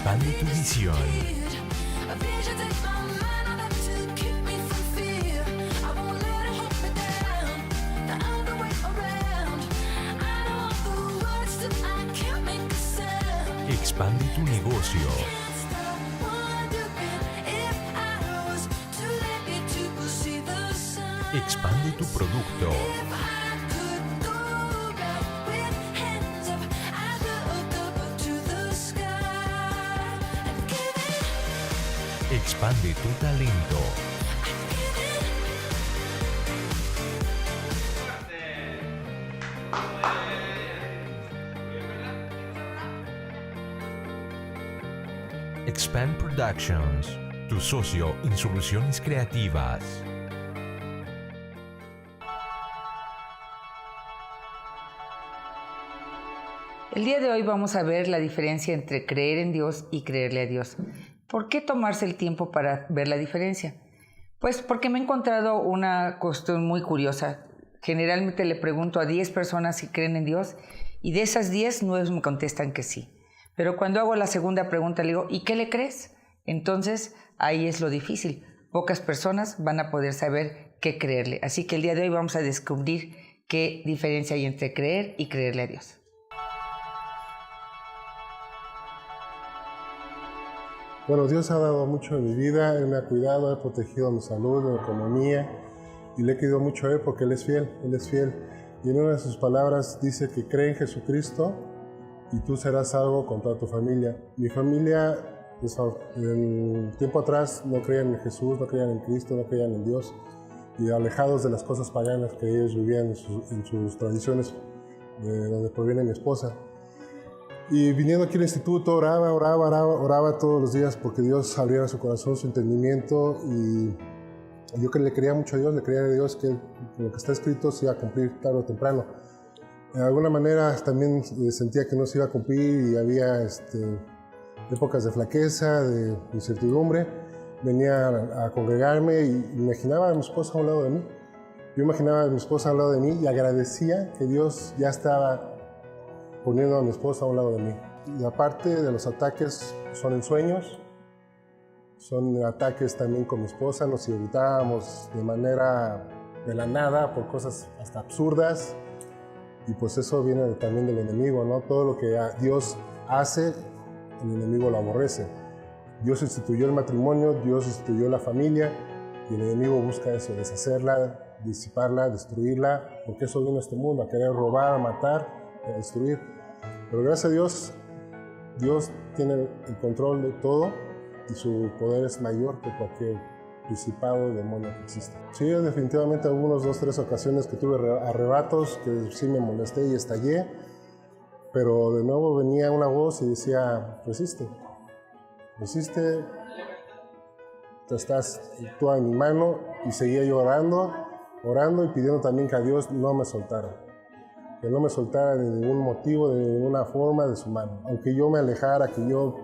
Expande tu visión. Expande tu negocio. Expande tu producto. Expande tu talento. Expand Productions, tu socio en soluciones creativas. El día de hoy vamos a ver la diferencia entre creer en Dios y creerle a Dios. ¿Por qué tomarse el tiempo para ver la diferencia? Pues porque me he encontrado una cuestión muy curiosa. Generalmente le pregunto a 10 personas si creen en Dios y de esas 10, 9 me contestan que sí. Pero cuando hago la segunda pregunta le digo, ¿y qué le crees? Entonces ahí es lo difícil. Pocas personas van a poder saber qué creerle. Así que el día de hoy vamos a descubrir qué diferencia hay entre creer y creerle a Dios. Bueno, Dios ha dado mucho en mi vida, Él me ha cuidado, ha protegido mi salud, mi economía, y le he querido mucho a Él porque Él es fiel, Él es fiel. Y en una de sus palabras dice que cree en Jesucristo y tú serás salvo con toda tu familia. Mi familia, pues, en tiempo atrás, no creían en Jesús, no creían en Cristo, no creían en Dios, y alejados de las cosas paganas que ellos vivían en sus tradiciones, de donde proviene mi esposa. Y viniendo aquí al instituto, oraba todos los días porque Dios abriera su corazón, su entendimiento, y yo que le creía mucho a Dios, le creía a Dios que lo que está escrito se iba a cumplir tarde o temprano. De alguna manera también sentía que no se iba a cumplir y había épocas de flaqueza, de incertidumbre. Venía a congregarme y imaginaba a mi esposa a un lado de mí. Yo imaginaba a mi esposa a un lado de mí y agradecía que Dios ya estaba poniendo a mi esposa a un lado de mí. Y aparte de los ataques, son en sueños, son ataques también con mi esposa, nos irritábamos de manera de la nada por cosas hasta absurdas, y pues eso viene también del enemigo, ¿no? Todo lo que Dios hace, el enemigo lo aborrece. Dios instituyó el matrimonio, Dios instituyó la familia, y el enemigo busca eso, deshacerla, disiparla, destruirla, porque eso viene a este mundo, a querer robar, a matar, a destruir. Pero gracias a Dios, Dios tiene el control de todo y su poder es mayor que cualquier principado o demonio que existe. Sí, definitivamente hubo unas 2 o 3 ocasiones que tuve arrebatos, que sí me molesté y estallé, pero de nuevo venía una voz y decía, resiste, tú en mi mano, y seguía yo orando y pidiendo también que a Dios no me soltara. Que no me soltara de ningún motivo, de ninguna forma de su mano. Aunque yo me alejara, que yo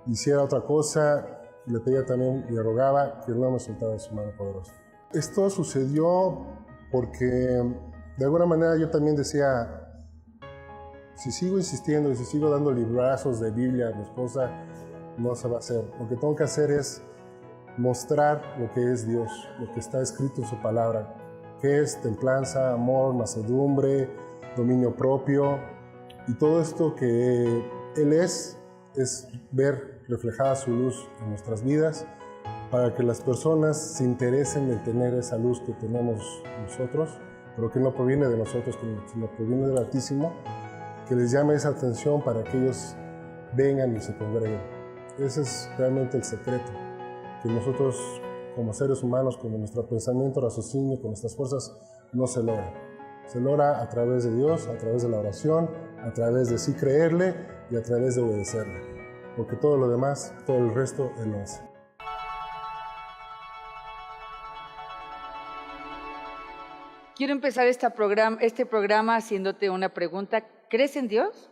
hiciera otra cosa, le pedía también, le rogaba que no me soltara de su mano poderosa. Esto sucedió porque de alguna manera yo también decía, si sigo insistiendo y si sigo dando librazos de Biblia a mi esposa, no se va a hacer. Lo que tengo que hacer es mostrar lo que es Dios, lo que está escrito en su palabra, que es templanza, amor, mansedumbre, dominio propio, y todo esto que Él es ver reflejada su luz en nuestras vidas para que las personas se interesen en tener esa luz que tenemos nosotros, pero que no proviene de nosotros, sino proviene del Altísimo, que les llame esa atención para que ellos vengan y se congreguen. Ese es realmente el secreto, que nosotros como seres humanos, con nuestro pensamiento, raciocinio, con nuestras fuerzas, no se logra. Se logra a través de Dios, a través de la oración, a través de sí creerle y a través de obedecerle. Porque todo lo demás, todo el resto, Él lo hace. Quiero empezar este programa haciéndote una pregunta. ¿Crees en Dios?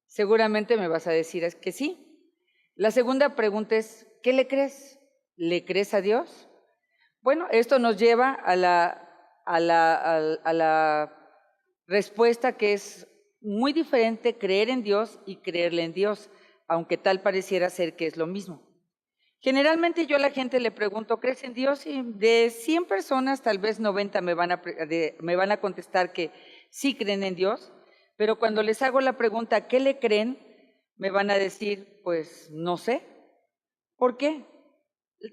Seguramente me vas a decir que sí. La segunda pregunta es, ¿qué le crees? ¿Le crees a Dios? Bueno, esto nos lleva a la respuesta que es muy diferente creer en Dios y creerle en Dios. aunque tal pareciera ser que es lo mismo. Generalmente yo a la gente le pregunto, ¿crees en Dios? Y de 100 personas, tal vez 90 me van a contestar que sí creen en Dios, pero cuando les hago la pregunta, ¿qué le creen? Me van a decir, pues no sé. ¿Por qué?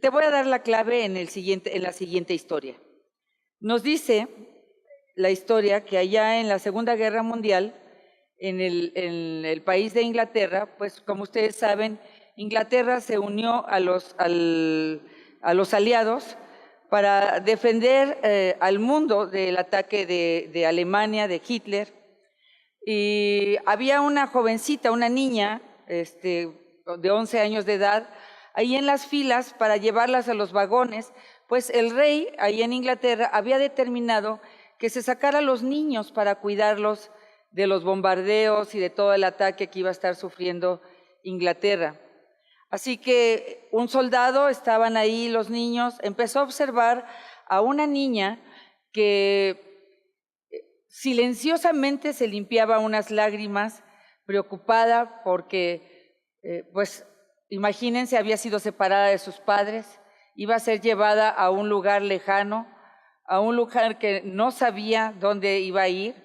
Te voy a dar la clave en la siguiente historia. Nos dice la historia que allá en la Segunda Guerra Mundial, en el país de Inglaterra, pues como ustedes saben, Inglaterra se unió a los aliados para defender al mundo del ataque de Alemania, de Hitler. Y había una jovencita, una niña de 11 años de edad, ahí en las filas para llevarlas a los vagones, pues el rey ahí en Inglaterra había determinado que se sacara a los niños para cuidarlos de los bombardeos y de todo el ataque que iba a estar sufriendo Inglaterra. Así que un soldado, estaban ahí los niños, empezó a observar a una niña que silenciosamente se limpiaba unas lágrimas, preocupada porque, pues, imagínense, había sido separada de sus padres, iba a ser llevada a un lugar lejano, a un lugar que no sabía dónde iba a ir,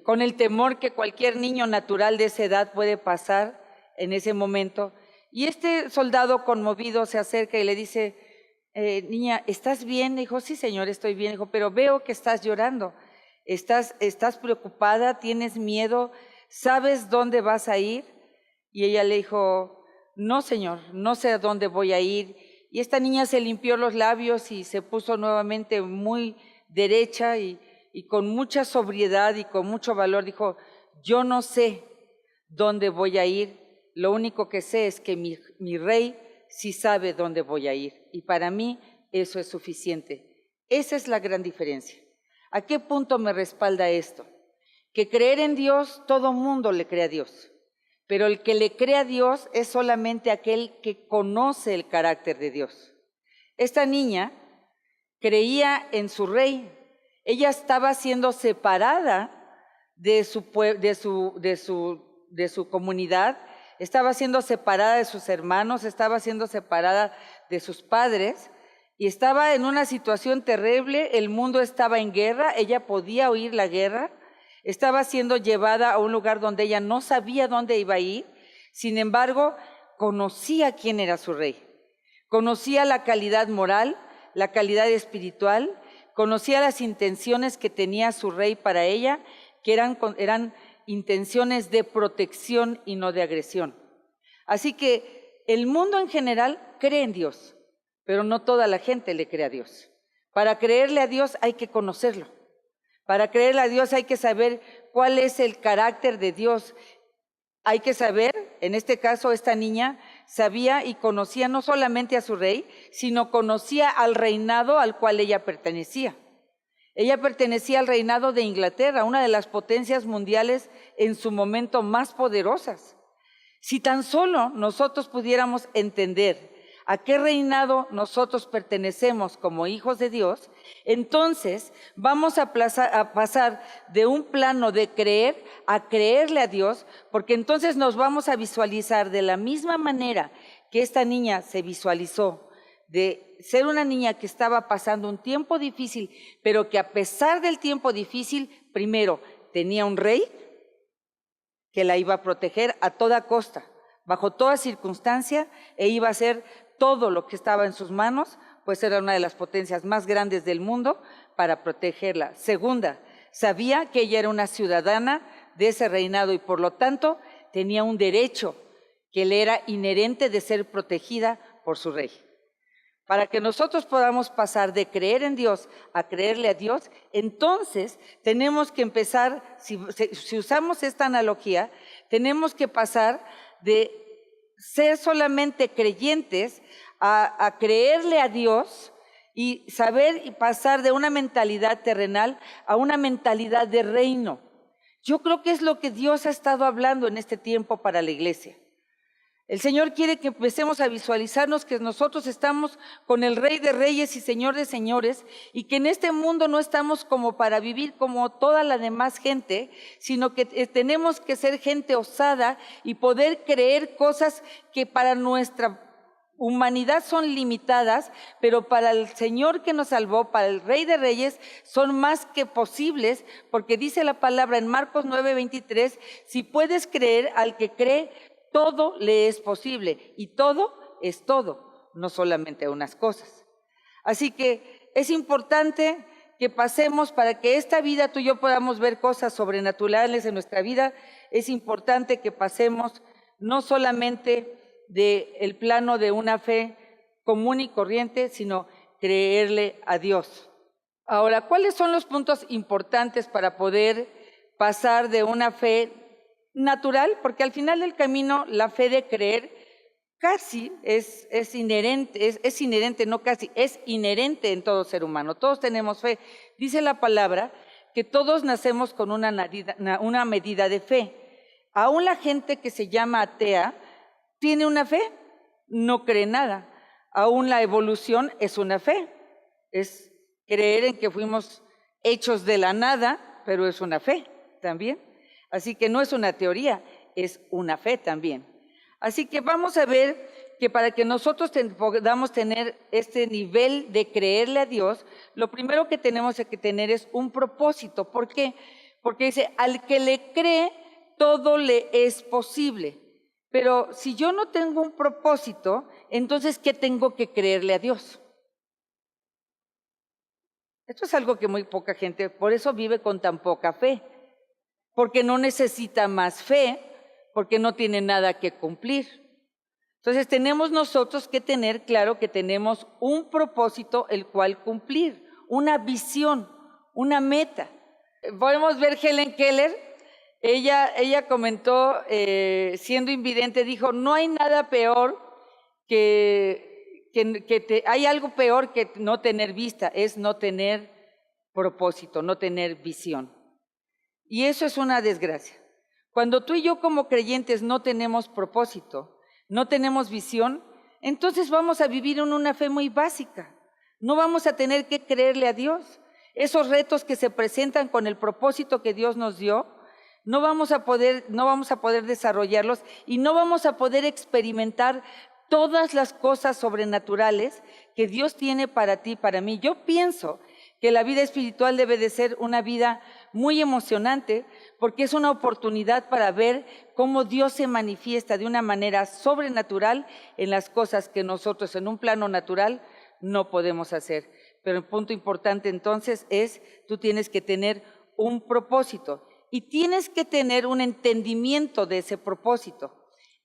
con el temor que cualquier niño natural de esa edad puede pasar en ese momento. Y este soldado conmovido se acerca y le dice, niña, ¿estás bien? Dijo, sí, señor, estoy bien. Dijo, pero veo que estás llorando. ¿Estás preocupada? ¿Tienes miedo? ¿Sabes dónde vas a ir? Y ella le dijo, no, señor, no sé a dónde voy a ir. Y esta niña se limpió los labios y se puso nuevamente muy derecha y con mucha sobriedad y con mucho valor dijo, yo no sé dónde voy a ir, lo único que sé es que mi rey sí sabe dónde voy a ir. Y para mí eso es suficiente. Esa es la gran diferencia. ¿A qué punto me respalda esto? Que creer en Dios, todo mundo le cree a Dios, pero el que le cree a Dios es solamente aquel que conoce el carácter de Dios. Esta niña creía en su rey, ella estaba siendo separada de su comunidad, estaba siendo separada de sus hermanos, estaba siendo separada de sus padres, y estaba en una situación terrible, el mundo estaba en guerra, ella podía oír la guerra, estaba siendo llevada a un lugar donde ella no sabía dónde iba a ir, sin embargo, conocía quién era su rey, conocía la calidad moral, la calidad espiritual, conocía las intenciones que tenía su rey para ella, que eran intenciones de protección y no de agresión. Así que el mundo en general cree en Dios, pero no toda la gente le cree a Dios. Para creerle a Dios hay que conocerlo. Para creerle a Dios hay que saber cuál es el carácter de Dios. Hay que saber, en este caso esta niña sabía y conocía no solamente a su rey, sino conocía al reinado al cual ella pertenecía. Ella pertenecía al reinado de Inglaterra, una de las potencias mundiales en su momento más poderosas. Si tan solo nosotros pudiéramos entender a qué reinado nosotros pertenecemos como hijos de Dios, entonces vamos a pasar de un plano de creer a creerle a Dios, porque entonces nos vamos a visualizar de la misma manera que esta niña se visualizó, de ser una niña que estaba pasando un tiempo difícil, pero que a pesar del tiempo difícil, primero tenía un rey que la iba a proteger a toda costa, bajo toda circunstancia, e iba a hacer todo lo que estaba en sus manos, pues era una de las potencias más grandes del mundo, para protegerla. Segunda, sabía que ella era una ciudadana de ese reinado y por lo tanto tenía un derecho que le era inherente de ser protegida por su rey. Para que nosotros podamos pasar de creer en Dios a creerle a Dios, entonces tenemos que empezar, si usamos esta analogía, tenemos que pasar de ser solamente creyentes a creerle a Dios y saber y pasar de una mentalidad terrenal a una mentalidad de reino. Yo creo que es lo que Dios ha estado hablando en este tiempo para la iglesia. El Señor quiere que empecemos a visualizarnos que nosotros estamos con el Rey de Reyes y Señor de Señores, y que en este mundo no estamos como para vivir como toda la demás gente, sino que tenemos que ser gente osada y poder creer cosas que para nuestra humanidad son limitadas, pero para el Señor que nos salvó, para el Rey de Reyes, son más que posibles, porque dice la palabra en Marcos 9:23, si puedes creer, al que cree, todo le es posible, y todo es todo, no solamente unas cosas. Así que es importante que pasemos para que esta vida tú y yo podamos ver cosas sobrenaturales en nuestra vida. Es importante que pasemos no solamente del plano de una fe común y corriente, sino creerle a Dios. Ahora, ¿cuáles son los puntos importantes para poder pasar de una fe natural? Porque al final del camino la fe de creer casi es inherente, no casi, es inherente en todo ser humano. Todos tenemos fe. Dice la palabra que todos nacemos con una medida de fe. Aún la gente que se llama atea tiene una fe, no cree nada. Aún la evolución es una fe, es creer en que fuimos hechos de la nada, pero es una fe también. Así que no es una teoría, es una fe también. Así que vamos a ver que para que nosotros podamos tener este nivel de creerle a Dios, lo primero que tenemos que tener es un propósito. ¿Por qué? Porque dice, al que le cree, todo le es posible. Pero si yo no tengo un propósito, entonces, ¿qué tengo que creerle a Dios? Esto es algo que muy poca gente, por eso vive con tan poca fe, porque no necesita más fe, porque no tiene nada que cumplir. Entonces, tenemos nosotros que tener claro que tenemos un propósito el cual cumplir, una visión, una meta. Podemos ver Helen Keller. Ella comentó, siendo invidente, dijo, no hay nada peor hay algo peor que no tener vista, es no tener propósito, no tener visión. Y eso es una desgracia. Cuando tú y yo como creyentes no tenemos propósito, no tenemos visión, entonces vamos a vivir en una fe muy básica. No vamos a tener que creerle a Dios. Esos retos que se presentan con el propósito que Dios nos dio, no vamos a poder desarrollarlos y no vamos a poder experimentar todas las cosas sobrenaturales que Dios tiene para ti, para mí. Yo pienso que la vida espiritual debe de ser una vida muy emocionante, porque es una oportunidad para ver cómo Dios se manifiesta de una manera sobrenatural en las cosas que nosotros en un plano natural no podemos hacer. Pero el punto importante entonces es, tú tienes que tener un propósito. Y tienes que tener un entendimiento de ese propósito.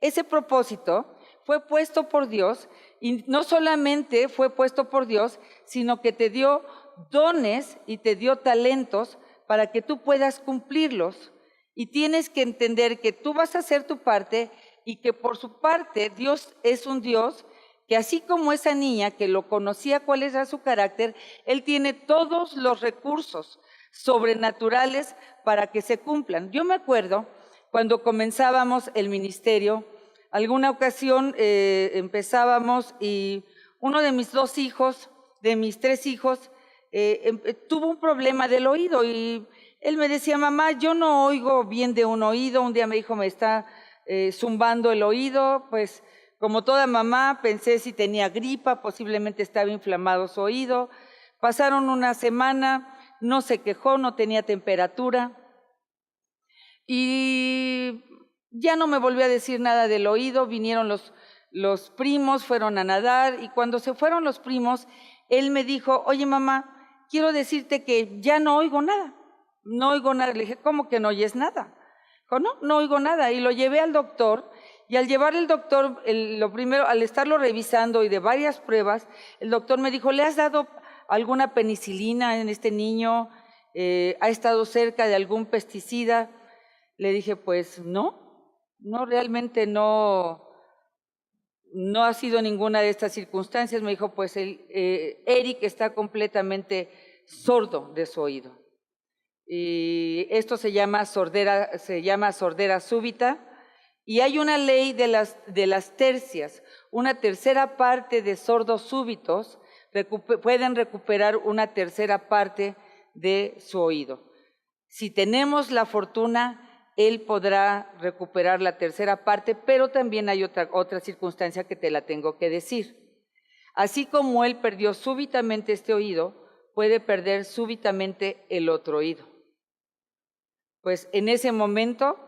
Ese propósito fue puesto por Dios, y no solamente fue puesto por Dios, sino que te dio dones y te dio talentos para que tú puedas cumplirlos. Y tienes que entender que tú vas a hacer tu parte y que por su parte Dios es un Dios que, así como esa niña que lo conocía cuál era su carácter, Él tiene todos los recursos sobrenaturales para que se cumplan. Yo me acuerdo cuando comenzábamos el ministerio, alguna ocasión empezábamos y uno de mis 2 hijos, de mis 3 hijos, tuvo un problema del oído y él me decía, mamá, yo no oigo bien de un oído. Un día me dijo, me está zumbando el oído. Pues como toda mamá pensé si tenía gripa, posiblemente estaba inflamado su oído. Pasaron una semana, no se quejó, no tenía temperatura y ya no me volvió a decir nada del oído. Vinieron los primos, fueron a nadar y cuando se fueron los primos, él me dijo, oye mamá, quiero decirte que ya no oigo nada, no oigo nada. Le dije, ¿cómo que no oyes nada? Dijo, no oigo nada. Y lo llevé al doctor y al llevar el doctor, lo primero, al estarlo revisando y de varias pruebas, el doctor me dijo, ¿le has dado alguna penicilina en este niño? ¿Ha estado cerca de algún pesticida? Le dije, pues no, realmente no ha sido ninguna de estas circunstancias. Me dijo, pues Eric está completamente sordo de su oído. Y esto se llama sordera súbita Y hay una ley de las tercias. Una tercera parte de sordos súbitos pueden recuperar una tercera parte de su oído. Si tenemos la fortuna, él podrá recuperar la tercera parte, pero también hay otra circunstancia que te la tengo que decir. Así como él perdió súbitamente este oído, puede perder súbitamente el otro oído. Pues en ese momento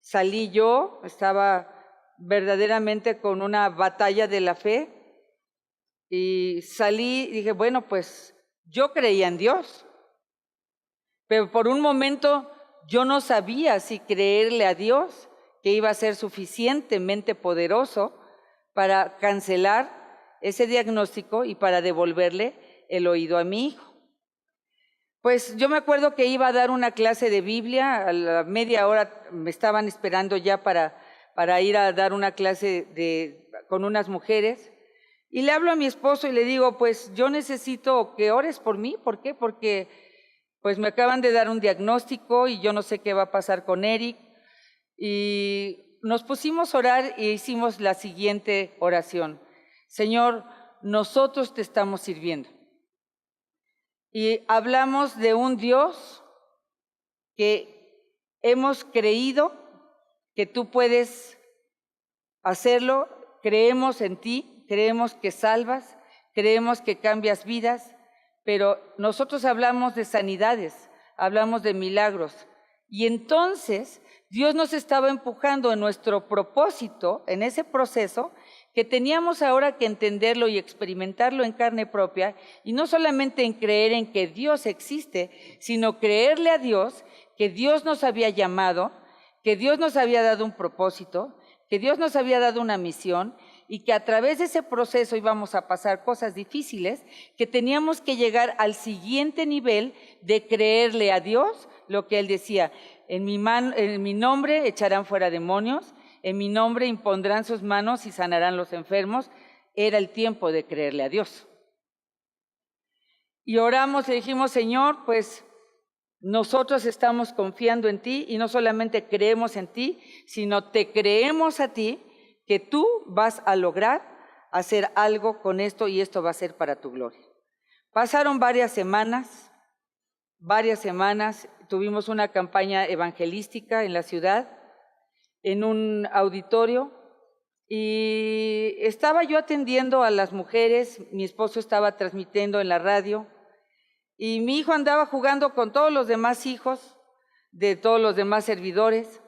salí yo, estaba verdaderamente con una batalla de la fe, y salí y dije, bueno, pues yo creía en Dios, pero por un momento yo no sabía si creerle a Dios, que iba a ser suficientemente poderoso para cancelar ese diagnóstico y para devolverle el oído a mi hijo. Pues yo me acuerdo que iba a dar una clase de Biblia, a la media hora me estaban esperando ya para ir a dar una clase con unas mujeres, y le hablo a mi esposo y le digo, pues yo necesito que ores por mí. ¿Por qué? Porque pues me acaban de dar un diagnóstico y yo no sé qué va a pasar con Eric. Y nos pusimos a orar y hicimos la siguiente oración: Señor, nosotros te estamos sirviendo. Y hablamos de un Dios que hemos creído que tú puedes hacerlo, creemos en ti, creemos que salvas, creemos que cambias vidas, pero nosotros hablamos de sanidades, hablamos de milagros. Y entonces Dios nos estaba empujando en nuestro propósito, en ese proceso, que teníamos ahora que entenderlo y experimentarlo en carne propia, y no solamente en creer en que Dios existe, sino creerle a Dios que Dios nos había llamado, que Dios nos había dado un propósito, que Dios nos había dado una misión, y que a través de ese proceso íbamos a pasar cosas difíciles, que teníamos que llegar al siguiente nivel de creerle a Dios lo que Él decía: en mi nombre echarán fuera demonios, en mi nombre impondrán sus manos y sanarán los enfermos. Era el tiempo de creerle a Dios. Y oramos y dijimos, Señor, pues nosotros estamos confiando en ti, y no solamente creemos en ti, sino te creemos a ti, que tú vas a lograr hacer algo con esto, y esto va a ser para tu gloria. Pasaron varias semanas, tuvimos una campaña evangelística en la ciudad, en un auditorio, y estaba yo atendiendo a las mujeres, mi esposo estaba transmitiendo en la radio, y mi hijo andaba jugando con todos los demás hijos de todos los demás servidores.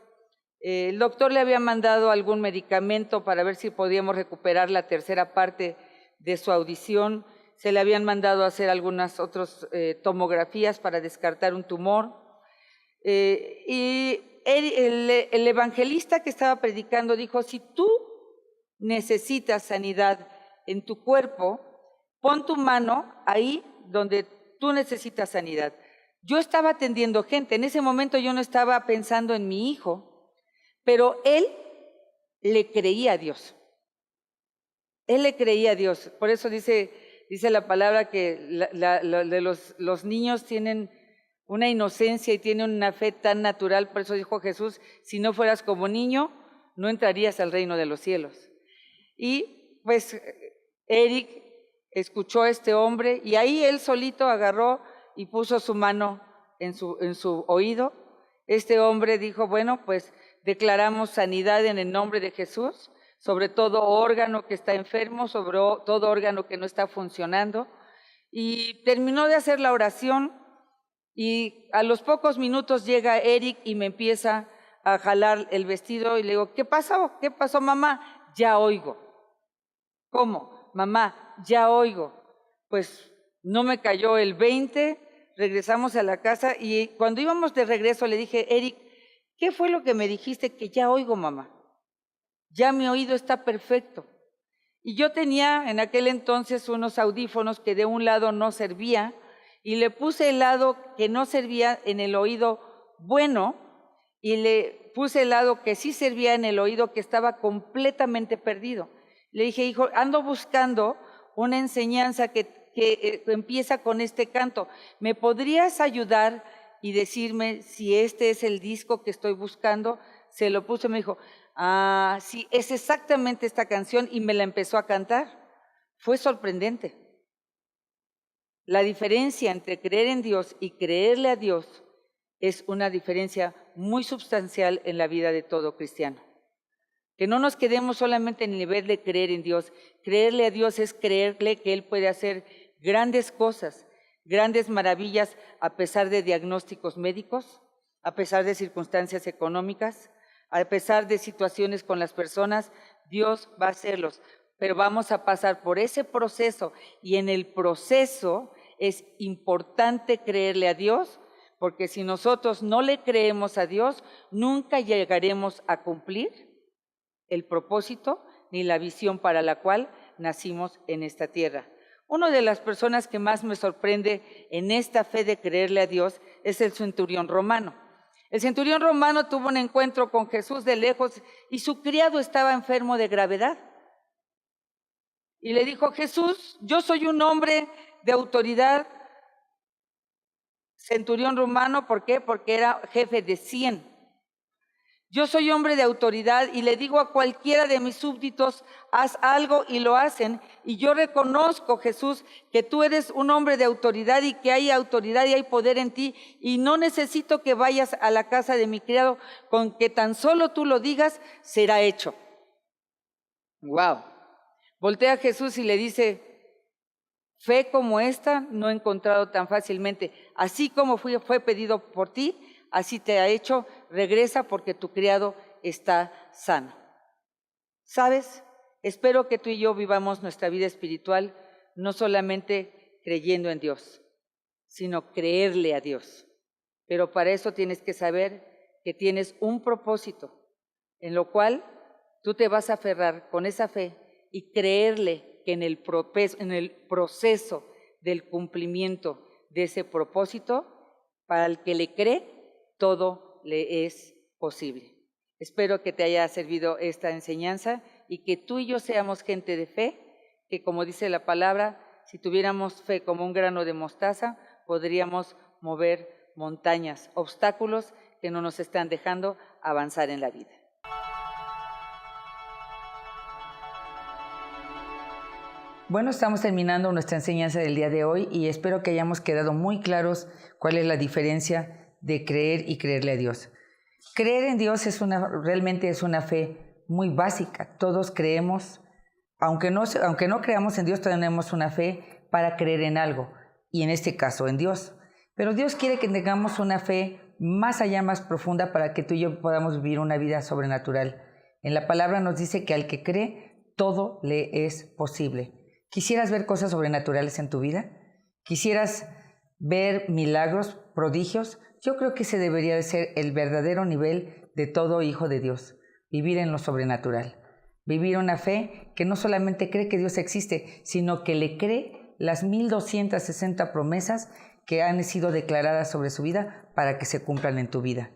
El doctor le había mandado algún medicamento para ver si podíamos recuperar la tercera parte de su audición. Se le habían mandado a hacer algunas otras tomografías para descartar un tumor. Y el evangelista que estaba predicando dijo, si tú necesitas sanidad en tu cuerpo, pon tu mano ahí donde tú necesitas sanidad. Yo estaba atendiendo gente, en ese momento yo no estaba pensando en mi hijo, pero él le creía a Dios. Él le creía a Dios. Por eso dice la palabra que los niños tienen una inocencia y tienen una fe tan natural. Por eso dijo Jesús, si no fueras como niño, no entrarías al reino de los cielos. Y pues Eric escuchó a este hombre, y ahí él solito agarró y puso su mano en su oído. Este hombre dijo, bueno, pues declaramos sanidad en el nombre de Jesús, sobre todo órgano que está enfermo, sobre todo órgano que no está funcionando. Y terminó de hacer la oración, y a los pocos minutos llega Eric y me empieza a jalar el vestido, y le digo, ¿qué pasó? ¿Qué pasó, mamá? Ya oigo. ¿Cómo? Mamá, ya oigo. Pues no me cayó el 20, regresamos a la casa, y cuando íbamos de regreso le dije, Eric, ¿qué fue lo que me dijiste? Que ya oigo, mamá. Ya mi oído está perfecto. Y yo tenía en aquel entonces unos audífonos que de un lado no servía, y le puse el lado que no servía en el oído bueno, y le puse el lado que sí servía en el oído que estaba completamente perdido. Le dije, hijo, ando buscando una enseñanza que empieza con este canto. ¿Me podrías ayudar y decirme si este es el disco que estoy buscando? Se lo puse, me dijo, Ah, sí, es exactamente esta canción y me la empezó a cantar. Fue sorprendente. La diferencia entre creer en Dios y creerle a Dios es una diferencia muy sustancial en la vida de todo cristiano. Que no nos quedemos solamente en el nivel de creer en Dios. Creerle a Dios es creerle que Él puede hacer grandes cosas, grandes maravillas a pesar de diagnósticos médicos, a pesar de circunstancias económicas, a pesar de situaciones con las personas. Dios va a hacerlos, pero vamos a pasar por ese proceso y en el proceso es importante creerle a Dios, porque si nosotros no le creemos a Dios, nunca llegaremos a cumplir el propósito ni la visión para la cual nacimos en esta tierra. Una de las personas que más me sorprende en esta fe de creerle a Dios es el centurión romano. El centurión romano tuvo un encuentro con Jesús de lejos y su criado estaba enfermo de gravedad. Y le dijo: Jesús, yo soy un hombre de autoridad. Centurión romano, ¿por qué? Porque era jefe de 100. Yo soy hombre de autoridad y le digo a cualquiera de mis súbditos, haz algo y lo hacen. Y yo reconozco, Jesús, que tú eres un hombre de autoridad y que hay autoridad y hay poder en ti. Y no necesito que vayas a la casa de mi criado, con que tan solo tú lo digas, será hecho. ¡Wow! Voltea a Jesús y le dice: fe como esta no he encontrado tan fácilmente. Así como fue pedido por ti, así te ha hecho. Regresa porque tu criado está sano. ¿Sabes? Espero que tú y yo vivamos nuestra vida espiritual no solamente creyendo en Dios, sino creerle a Dios. Pero para eso tienes que saber que tienes un propósito, en lo cual tú te vas a aferrar con esa fe y creerle que en el proceso del cumplimiento de ese propósito, para el que le cree, todo le es posible. Espero que te haya servido esta enseñanza y que tú y yo seamos gente de fe, que como dice la palabra, si tuviéramos fe como un grano de mostaza, podríamos mover montañas, obstáculos que no nos están dejando avanzar en la vida. Bueno, estamos terminando nuestra enseñanza del día de hoy y espero que hayamos quedado muy claros cuál es la diferencia de creer y creerle a Dios. Creer en Dios realmente es una fe muy básica. Todos creemos, aunque no creamos en Dios, tenemos una fe para creer en algo, y en este caso en Dios. Pero Dios quiere que tengamos una fe más allá, más profunda, para que tú y yo podamos vivir una vida sobrenatural. En la palabra nos dice que al que cree, todo le es posible. ¿Quisieras ver cosas sobrenaturales en tu vida? ¿Quisieras ver milagros, prodigios? Yo creo que ese debería de ser el verdadero nivel de todo hijo de Dios, vivir en lo sobrenatural. Vivir una fe que no solamente cree que Dios existe, sino que le cree las 1260 promesas que han sido declaradas sobre su vida para que se cumplan en tu vida.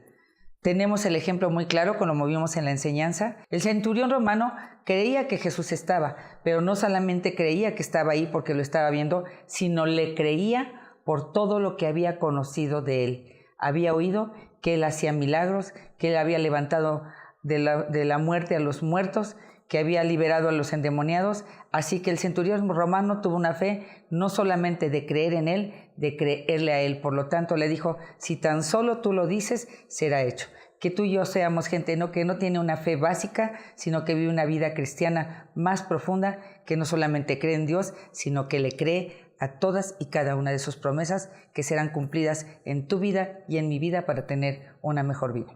Tenemos el ejemplo muy claro, como vimos en la enseñanza. El centurión romano creía que Jesús estaba, pero no solamente creía que estaba ahí porque lo estaba viendo, sino le creía por todo lo que había conocido de él. Había oído que él hacía milagros, que él había levantado de la muerte a los muertos, que había liberado a los endemoniados. Así que el centurión romano tuvo una fe no solamente de creer en él, de creerle a él. Por lo tanto, le dijo: si tan solo tú lo dices, será hecho. Que tú y yo seamos gente que no tiene una fe básica, sino que vive una vida cristiana más profunda, que no solamente cree en Dios, sino que le cree a todas y cada una de sus promesas que serán cumplidas en tu vida y en mi vida para tener una mejor vida.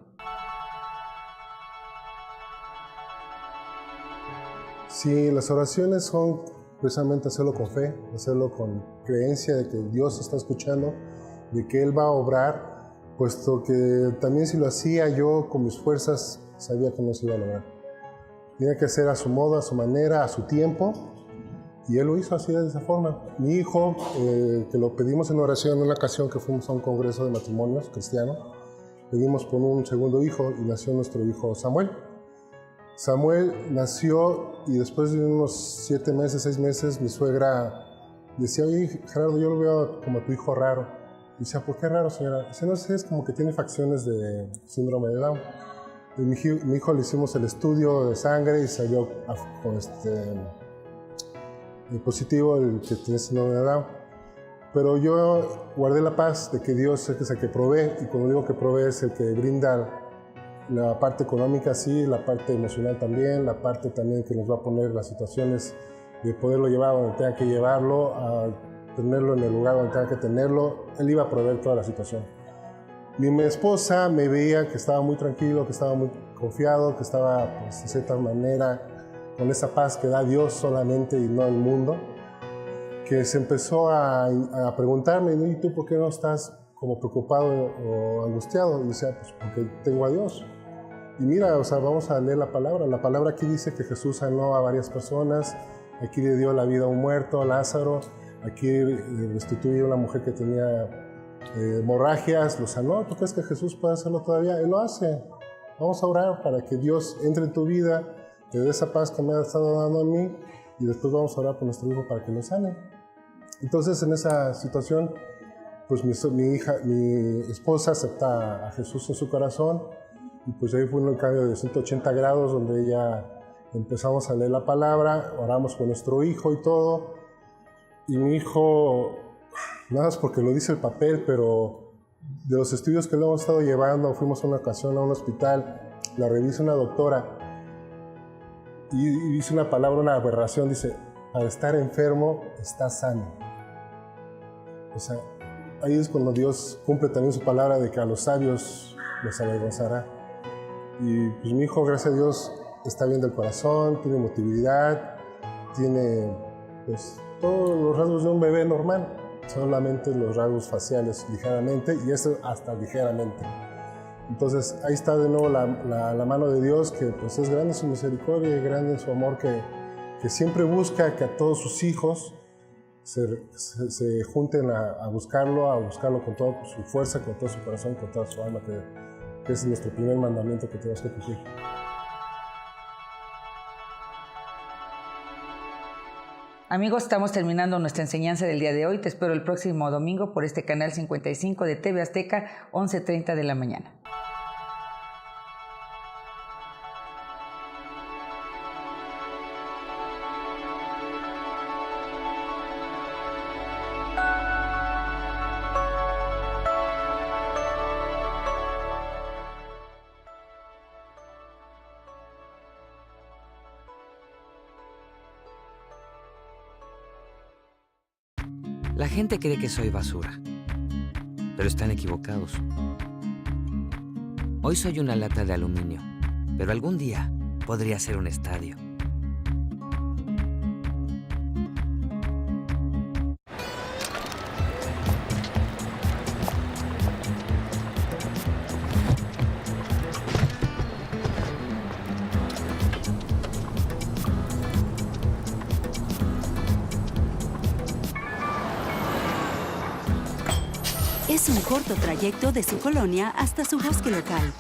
Sí, las oraciones son precisamente hacerlo con fe, hacerlo con creencia de que Dios está escuchando, de que Él va a obrar, puesto que también si lo hacía yo con mis fuerzas, sabía que no se iba a lograr. Tenía que hacer a su modo, a su manera, a su tiempo, y Él lo hizo así de esa forma. Mi hijo, que lo pedimos en oración en una ocasión que fuimos a un congreso de matrimonios cristiano, pedimos por un segundo hijo y nació nuestro hijo Samuel. Samuel nació y después de unos 7 meses, 6 meses, mi suegra decía: oye, Gerardo, yo lo veo como tu hijo raro. Y decía: ¿por qué raro, señora? Dice: no sé, es como que tiene facciones de síndrome de Down. Mi hijo le hicimos el estudio de sangre y salió positivo el que tiene síndrome de Down. Pero yo guardé la paz de que Dios es el que provee, y cuando digo que provee es el que brinda la parte económica, sí, la parte emocional también, la parte también que nos va a poner las situaciones de poderlo llevar a donde tenga que llevarlo, a tenerlo en el lugar donde tenga que tenerlo. Él iba a proveer toda la situación. Mi esposa me veía que estaba muy tranquilo, que estaba muy confiado, que estaba, pues, de cierta manera, con esa paz que da Dios solamente y no el mundo, que se empezó a preguntarme, ¿y tú por qué no estás como preocupado o angustiado? Y decía, pues porque tengo a Dios. Y mira, o sea, vamos a leer la palabra. La palabra aquí dice que Jesús sanó a varias personas, aquí le dio la vida a un muerto, a Lázaro, aquí restituyó a una mujer que tenía hemorragias, lo sanó. ¿Tú crees que Jesús puede hacerlo todavía? Él lo hace. Vamos a orar para que Dios entre en tu vida, te dé esa paz que me ha estado dando a mí, y después vamos a orar por nuestro hijo para que lo sane. Entonces, en esa situación, pues mi esposa acepta a Jesús en su corazón, y pues ahí fue un cambio de 180 grados donde ella empezamos a leer la palabra, oramos con nuestro hijo y todo, y mi hijo, nada más porque lo dice el papel, pero de los estudios que le hemos estado llevando, fuimos a una ocasión a un hospital, la revisa una doctora, y dice una palabra, una aberración, dice, al estar enfermo, está sano. O sea, ahí es cuando Dios cumple también su palabra de que a los sabios los avergonzará. Y pues mi hijo, gracias a Dios, está bien del corazón, tiene motilidad, tiene pues todos los rasgos de un bebé normal, solamente los rasgos faciales ligeramente, y eso hasta ligeramente. Entonces ahí está de nuevo la mano de Dios, que pues es grande su misericordia y grande su amor, que siempre busca que a todos sus hijos se junten a buscarlo con toda su fuerza, con todo su corazón, con toda su alma, que es nuestro primer mandamiento que tenemos que cumplir. Amigos, estamos terminando nuestra enseñanza del día de hoy. Te espero el próximo domingo por este canal 55 de TV Azteca, 11:30 de la mañana. La gente cree que soy basura, pero están equivocados. Hoy soy una lata de aluminio, pero algún día podría ser un estadio. Es un corto trayecto de su colonia hasta su bosque local.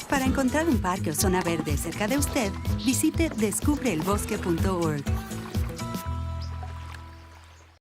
Para encontrar un parque o zona verde cerca de usted, visite descubreelbosque.org.